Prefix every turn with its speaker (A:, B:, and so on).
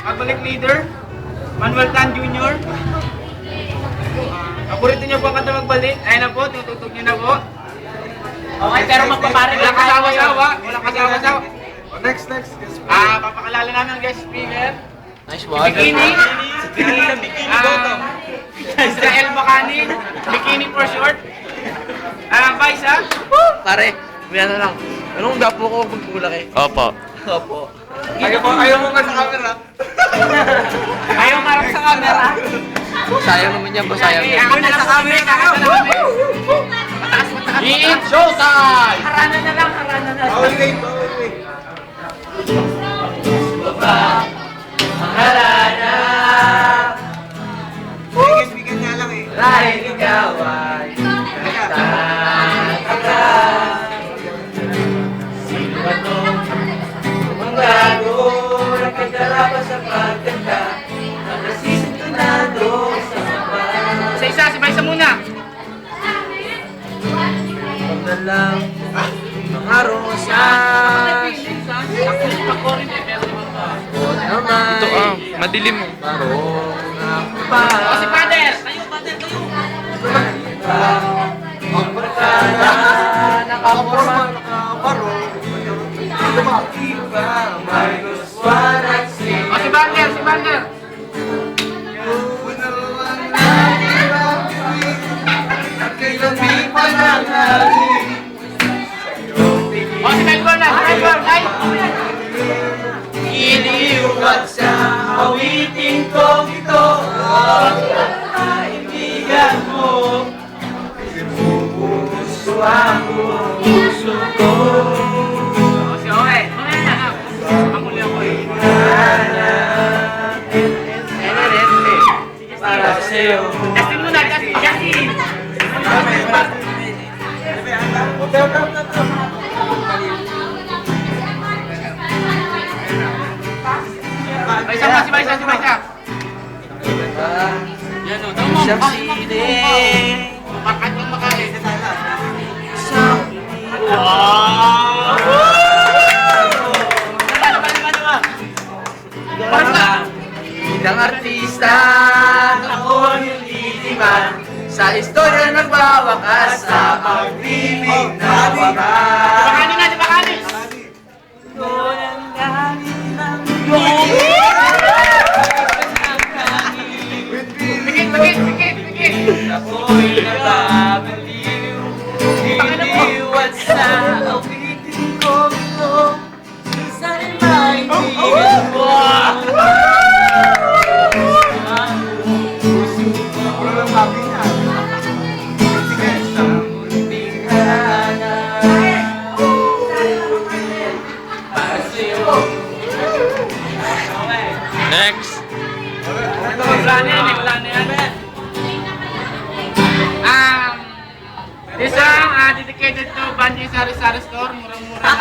A: Catholic leader, Manuel Tan Jr. Paborito niyo po ang kanta magbalik. Ayun na po, tinutugtog niyo na po.
B: Okay, pero magpaparin
A: Walang kasawa-sawa. Walang kasawa-sawa.
C: Next.
A: Papakalala namin ang guest speaker.
B: Nice
A: Si Bikini. Israel Bakanin. Bikini for short. Vice ha?
B: Pare, may ano lang. Anong gapo ko magkulak eh?
D: Opo.
B: Opo.
C: Ayaw mo nga sa camera.
A: Ayaw marap sa camera.
B: Sayang naman yan, sayang yan.
A: Ako na sa camera. Kakanta na kami.
B: It's showtime!
A: Harana na lang.
C: Bawal wait. Bigyan nga lang eh.
B: Dahil ikaw ay sino ba to? Tumanggago, nagkagala pa sa pagkanda ang nasisintunado sa sabay.
A: Isa, si Vice muna.
B: Huwag na lang mga rosa.
D: Ito madilim mo.
B: Marong ako pa.
A: O si Father.
B: Ang barkada nakaporma. Iba minus one at six.
A: O si Bander.
B: Kailan di pa nangyari.
A: O si Melbourne na. Ay!
B: Iniugat sa awiting kong ito. Kaibigan mo. Puso ako, puso ko.
A: O si Owe. Ang huli ako eh.
B: Para sa'yo.
A: Justin muna, Justin. Vice mo, si Vice. Yan o,
B: Isang sining.
A: Makat ng makain.
B: Isang Isang artista ako yung liliman sa istorya nagwawakas sa pag-ibig na wakas.
A: Bakanin na, di bakanin.
B: Doon ang langit ng
A: Pikit.
B: ako'y nababaliw. Iniwan sa awitin ko ito. Minsan ay maibigan mo.
D: Next.
A: This song dedicated to Banji Sari Sari Store. Murang-mura na.